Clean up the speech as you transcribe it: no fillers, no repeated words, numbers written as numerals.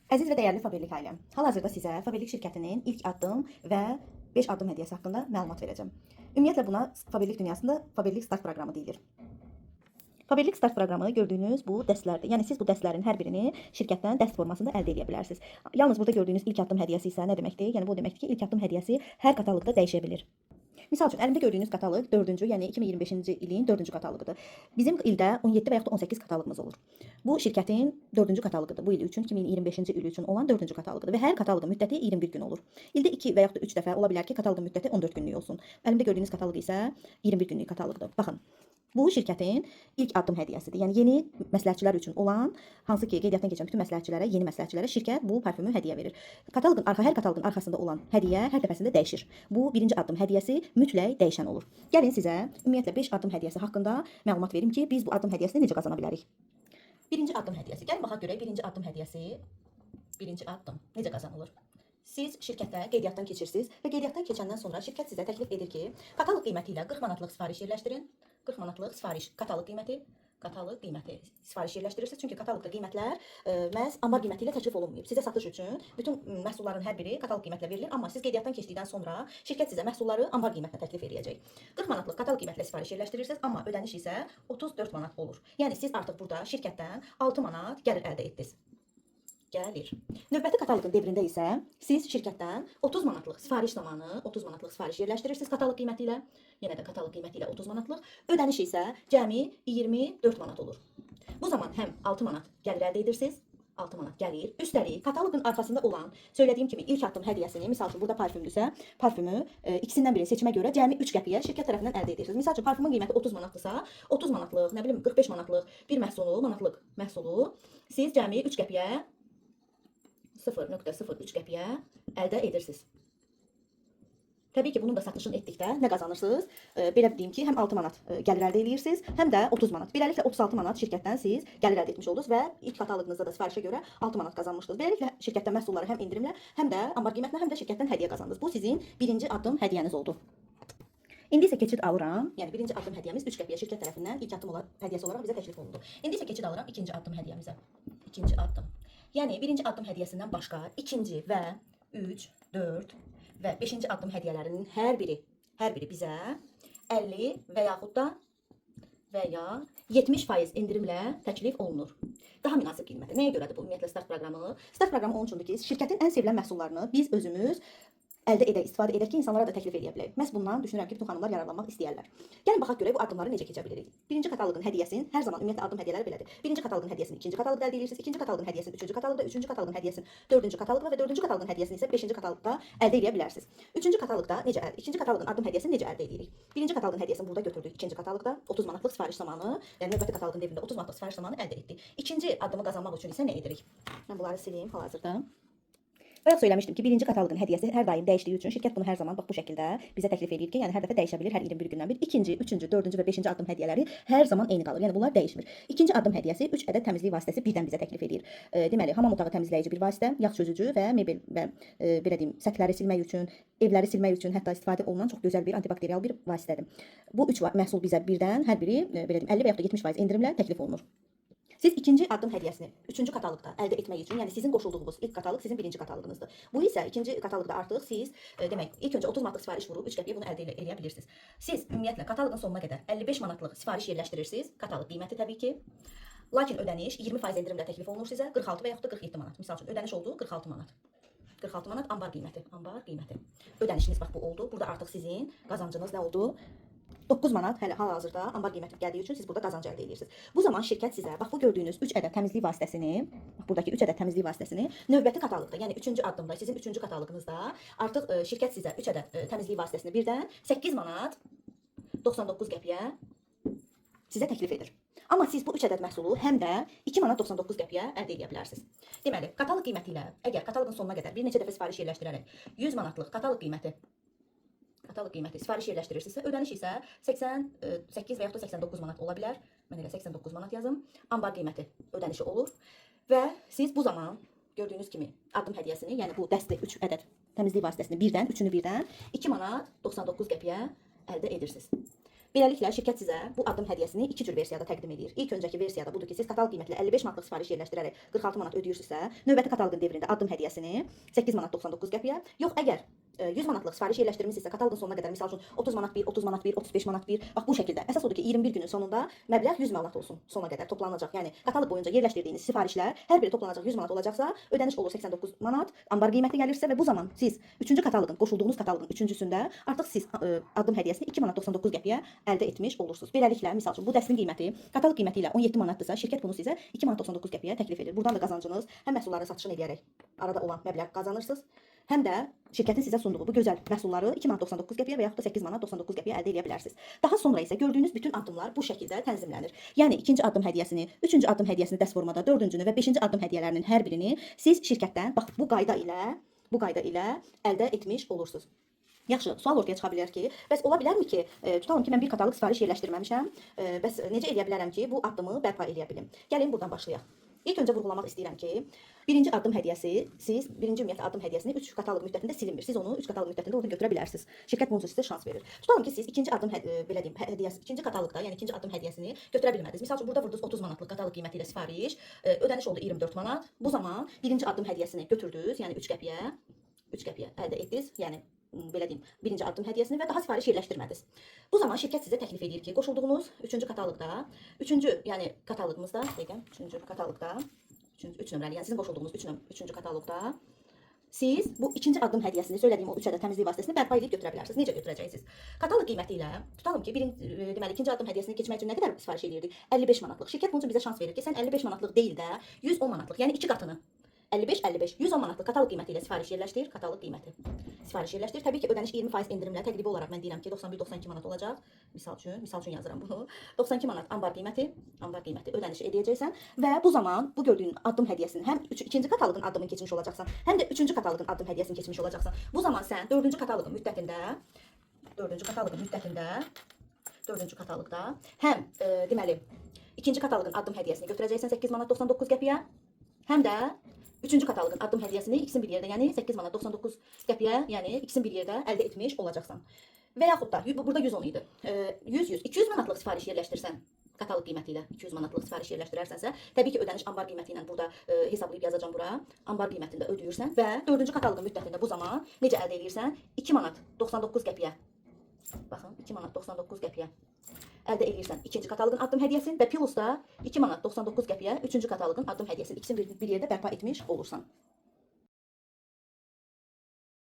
Əziz və dəyərli Faberlik ailəm, hal-hazırda sizə Faberlik şirkətinin ilk addım və 5 addım hədiyyəsi haqqında məlumat verəcəm. Ümumiyyətlə buna Faberlik dünyasında Faberlik Start proqramı deyilir. Faberlik Start proqramı gördüyünüz bu dərslərdir. Yəni siz bu dərslərin hər birini şirkətdən dərs formasında əldə edə bilərsiniz. Yalnız burada gördüyünüz ilk addım hədiyyəsi isə nə deməkdir? Yəni bu deməkdir ki, ilk addım hədiyyəsi hər kataloqda dəyişə bilir. Misal üçün, əlimdə gördüyünüz kataloq 4-cü, yəni 2025-ci ilin 4-cü kataloqudur. Bizim ildə 17 və yaxud da 18 kataloqumuz olur. Bu şirkətin 4-cü kataloqudur. Bu il üçün 2025-ci il üçün olan 4-cü kataloqudur və hər kataloqun müddəti 21 gün olur. İldə 2 və yaxud da 3 dəfə ola bilər ki, kataloqun müddəti 14 günlük olsun. Əlimdə gördüyünüz kataloq isə 21 günlük kataloqdur. Baxın. Bu şirkətin ilk addım hədiyyəsidir. Yəni yeni məsləhətçilər üçün olan, hansı ki qeydiyyatdan keçən bütün məsləhətçilərə, yeni məsləhətçilərə şirkət bu parfümü hədiyyə verir. Hər kataloqun arxasında olan hədiyyə hər dəfəsində dəyişir. Bu birinci addım hədiyyəsi mütləq dəyişən olur. Gəlin sizə ümumiyyətlə 5 addım hədiyyəsi haqqında məlumat verim ki, biz bu addım hədiyyəsini necə qazana bilərik. Birinci addım hədiyyəsi. Gəlin baxaq görək birinci addım hədiyyəsi. Birinci addım necə qazanılır? Siz şirkətdə qeydiyyatdan keçirsiniz və qeydiyyatdan keçəndən sonra şirkət sizə təklif edir ki, kataloq qiyməti ilə 40 manatlıq sifariş yerləşdirin. 40 manatlıq sifariş, kataloq qiyməti sifariş yerləşdirirsiniz. Çünki kataloqda qiymətlər məhz ambar qiyməti ilə təklif olunmayıb. Sizə satış üçün bütün məhsulların hər biri kataloq qiymətlə verilir, amma siz qeydiyyatdan keçdikdən sonra şirkət sizə məhsulları ambar qiymətinə təklif edəcək. 40 manatlıq kataloq qiymətlə sifariş yerləşdirirsiniz, amma ödəniş isə 34 manat olur. Yəni siz artıq burada şirkətdən 6 manat gəlir əldə etdiniz. Növbəti kataloqun devrində isə siz şirkətdən 30 manatlıq sifariş zamanı 30 manatlıq sifariş yerləşdirirsiniz kataloq qiyməti ilə. Yenə də kataloq qiyməti ilə 30 manatlıq. Ödəniş isə cəmi 24 manat olur. Bu zaman həm 6 manat gəlir əldə edirsiniz, 6 manat gəlir. Üstəlik kataloqun arxasında olan söylədiyim kimi ilk addım hədiyyəsini, misal üçün burada parfümdürsə, parfümü ikisindən birini seçimə görə cəmi 3 qəpiyə şirkət tərəfindən əldə edirsiniz. Misal üçün parfümün qiyməti 30 manatdırsa, 30 manatlıq, nə bilim 45 manatlıq bir məhsulu siz cəmi 3 qəpiyə 0,03 qəpiyə əldə edirsiniz. Təbii ki, bunun da satışını etdikdə nə qazanırsınız? Belə deyim ki, həm 6 manat gəlir əldə edirsiniz, həm də 30 manat. Beləliklə 36 manat şirkətdən siz gəlir əldə etmiş oldunuz və ilk kataloqunuzda da sifarişə görə 6 manat qazanmışdınız. Beləliklə şirkətdən məhsulları həm endirimlə, həm də ambar qiymətinə, həm də şirkətdən hədiyyə qazandınız. Bu sizin birinci addım hədiyyəniz oldu. İndi isə keçid alıram. Yəni birinci addım hədiyyəmiz 3 qəpiyə şirkət tərəfindən ilk addım hədiyyəsi olaraq bizə təklif olundu. İndi isə keçid alıram ikinci addım hədiyyəmizə. İkinci addım. Yəni birinci addım hədiyyəsindən başqa ikinci və 3, 4 və 5-ci addım hədiyyələrinin hər biri bizə 50 və yaxud da 70% endirimlə təklif olunur. Daha münasib qiymətə. Nəyə görədir bu ümumiyyətlə Start proqramı? Start proqramı onun üçündür ki, şirkətin ən sevilən məhsullarını biz özümüz əldə edək, istifadə edək ki, insanlara da təklif edə bilək. Məhz bundan düşünürəm ki, bütün xanımlar yararlanmaq istəyərlər. Gəlin baxaq görək bu addımları necə keçə bilirik. Birinci kataloqun hədiyyəsinin hər zaman ümumiyyətlə addım hədiyyələri belədir. Birinci kataloqun hədiyyəsini ikinci kataloqda əldə edirsiniz, ikinci kataloqun hədiyyəsini üçüncü kataloqda, üçüncü kataloqun hədiyyəsini dördüncü kataloqda və dördüncü kataloqun hədiyyəsini isə beşinci kataloqda əldə edə bilərsiniz. Üçüncü kataloqda ikinci kataloqun addım hədiyyəsini necə əldə edirik? Birinci kataloqun hədiyyəsini burada götürdük. İkinci kataloqda 30 manatlıq sifariş zamanı, yəni növbəti kataloqun devrində 30 manatlıq sifariş zamanı əldə etdik. İkinci addımı qazanmaq üçün isə nə edirik? Mən bunları sileyim hal-hazırda. Bayaq söyləmişdim ki, birinci kataloqun hədiyyəsi hər daim dəyişdiyi üçün şirkət bunu hər zaman bax bu şəkildə bizə təklif edir ki, yəni hər dəfə dəyişə bilir, hər 21 gündən bir. İkinci, üçüncü, dördüncü və beşinci addım hədiyyələri hər zaman eyni qalır. Yəni bunlar dəyişmir. İkinci addım hədiyyəsi 3 ədəd təmizlik vasitəsi birdən bizə təklif edir. Deməli, hamam otağı təmizləyici bir vasitə, yağ çözücü və mebel və belə deyim, səthləri silmək üçün, evləri silmək üçün hətta istifadə olunan çox gözəl bir antibakterial bir vasitədir. Bu 3 məhsul bizə birdən hər biri belə deyim 50 və yaxud da 70% endirimlə təklif olunur. Siz ikinci addım hədiyyəsini üçüncü kataloqda əldə etmək üçün, yəni sizin qoşulduğunuz ilk kataloq sizin birinci kataloqunuzdur. Bu isə ikinci kataloqda artıq siz demək ilk öncə 30 manatlıq sifariş vurub 3 qəpiyə bunu əldə edə bilirsiniz. Siz ümumiyyətlə kataloqun sonuna qədər 55 manatlıq sifariş yerləşdirirsiniz, kataloq qiyməti təbii ki. Lakin ödəniş 20% endirimlə təklif olunur sizə 46 və yaxud da 47 manat. Məsəl üçün ödəniş oldu 46 manat. 46 manat ambar qiyməti. Ödənişiniz bax bu oldu. Burada artıq sizin qazancınız nə oldu? 9 manat hal-hazırda ambar qiyməti gəldiyi üçün siz burada qazanc əldə edirsiniz. Bu zaman şirkət sizə bax bu gördüyünüz 3 ədəd təmizlik vasitəsini, bax buradakı 3 ədəd təmizlik vasitəsini növbəti kataloqda, yəni 3-cü addımda, sizin 3-cü kataloqunuzda artıq şirkət sizə 3 ədəd təmizlik vasitəsini birdən 8 manat 99 qəpiyə sizə təklif edir. Amma siz bu 3 ədəd məhsulu həm də 2 manat 99 qəpiyə əldə edə bilərsiniz. Deməli, kataloq qiyməti ilə əgər kataloqun sonuna qədər bir neçə dəfə sifariş yerləşdirərək 100 manatlıq kataloq qiyməti sifariş yerləşdirirsinizsə, ödəniş isə 88 və yaxud da 89 manat ola bilər. Mən elə 89 manat yazım. Ambar qiyməti ödənişi olur və siz bu zaman gördüyünüz kimi addım hədiyyəsini, yəni bu dəstə 3 ədəd təmizlik vasitəsini birdən, üçünü birdən 2 manat 99 qəpiyə əldə edirsiniz. Beləliklə şirkət sizə bu addım hədiyyəsini iki cür versiyada təqdim edir. İlk öncəki versiyada budur ki, siz kataloq qiymətli 55 manatlıq sifariş yerləşdirərək 46 manat ödəyirsinizsə, növbəti kataloqun devrində addım hədiyyəsini 8 manat 99 qəpiyə, yox əgər 100 manatlıq sifariş yerləşdirmisinizsə, kataloqun sonuna qədər misal üçün 30 manat 1, 30 manat 1, 35 manat 1, bax bu şəkildə. Əsas odur ki, 21 günün sonunda məbləğ 100 manat olsun sona qədər toplanacaq. Yəni kataloq boyunca yerləşdirdiyiniz sifarişlər hər biri toplanacaq 100 manat olacaqsa, ödəniş olur 89 manat, ambar qiyməti gəlirsə və bu zaman siz 3-cü kataloqun, qoşulduğunuz kataloqun 3-cüsündə artıq siz addım hədiyyəsini 2 manat 99 qəpiyə əldə etmiş olursunuz. Beləliklə, misal üçün bu dəstin qiyməti kataloq qiyməti ilə 17 manatdırsa, şirkət bunu sizə 2 manat 99 qəpiyə təklif edir. Buradan da qazancınız həm məhsulları satışını edərək arada olan məbləğ qazanırsınız, həm də şirkətin sizə sunduğu bu gözəl məhsulları 2 manat 99 qəpiyə və yaxud da 8 manat 99 qəpiyə əldə edə bilərsiniz. Daha sonra isə gördüyünüz bütün addımlar bu şəkildə tənzimlənir. Yəni ikinci addım hədiyyəsini, üçüncü addım hədiyyəsini dəst formada, dördüncünü və beşinci addım hədiyyələrinin hər birini siz şirkətdən bax bu qayda ilə əldə etmiş olursunuz. Yaxşı, sual ortaya çıxa bilər ki, bəs ola bilərmi ki, tutalım ki, mən bir kataloq sifariş yerləşdirməmişəm, bəs necə edə bilərəm ki, bu addımı bərpa edə bilim? Gəlin buradan başlayaq. İlk öncə vurğulamaq istəyirəm ki, birinci addım hədiyyəsi, siz birinci ümumiyyətlə addım hədiyyəsini 3 kataloq müddətində silinmir. Siz onu 3 kataloq müddətində oradan götürə bilərsiniz. Şirkət bunun üçün sizə şans verir. Tutalım ki, siz ikinci addım belə deyim, hədiyyəsi, ikinci kataloqda, yəni ikinci addım hədiyyəsini götürə bilmədiniz. Məsəl üçün burada vurdunuz 30 manatlıq kataloq qiyməti ilə sifariş, ödəniş oldu 24 manat. Bu zaman birinci addım hədiyyəsini götürdünüz, yəni 3 qəpiyə əldə etdiniz. Yəni belə deyim, birinci addım hədiyyəsini və daha sifariş yerləşdirmədiniz. Bu zaman şirkət sizə təklif edir ki, qoşulduğunuz 3-cü kataloqda, 3-cü, yəni kataloqumuzda, dəqiqən, 3-cü kataloqda, 3 nömrəli, yəni sizin qoşulduğunuz 3-cü kataloqda siz bu ikinci addım hədiyyəsini, söylədiyim o 3 ədəd təmizlik vasitəsini bərpa edib götürə bilərsiniz. Necə götürəcəksiniz? Kataloq qiyməti ilə, tutalım ki, deməli, ikinci addım hədiyyəsini keçmək üçün nə qədər sifariş edirdik? 55 manatlıq. Şirkət bunun üçün bizə şans verir ki, sən 55 manatlıq deyil də 110 manatlıq, yəni 2 qatını 55, 110 manatlıq kataloq qiyməti ilə sifariş yerləşdir, kataloq qiyməti. Sifariş yerləşdir. Təbii ki, ödəniş 20% endirimlə təqribi olaraq mən deyirəm ki, 91-92 manat olacaq. Misal üçün yazıram bunu. 92 manat ambar qiyməti ödənişi edəcəksən və bu zaman bu gördüyün addım hədiyyəsini həm ikinci kataloqun addımını keçmiş olacaqsan, həm də 3-cü kataloqun addım hədiyyəsini keçmiş olacaqsan. Bu zaman sən 4-cü kataloqun kataloqda həm deməli ikinci kataloqun addım hədiyyəsini götürəcəksən 8 manat 99 qəpiyə, həm də 3-cü kataloqun addım hədiyyəsini ikisini bir yerdə, yəni 8 manat 99 qəpiyə, yəni ikisini bir yerdə əldə etmiş olacaqsan. Və yaxud da burada 110 idi. 200 manatlıq sifariş yerləşdirsən, kataloq qiyməti ilə 200 manatlıq sifariş yerləşdirərsənsə, təbii ki, ödəniş ambar qiyməti ilə burada hesablayıb yazacağam bura. Ambar qiymətində ödəyirsən və 4-cü kataloqun müddətində bu zaman necə əldə edirsən? 2 manat 99 qəpiyə. Baxın, 2 manat 99 qəpiyə əldə edirsən ikinci kataloqun addım hədiyyəsini və plus da 2 manat 99 qəpiyə 3-cü kataloqun addım hədiyyəsini ikisini bir yerdə bərpa etmiş olursan.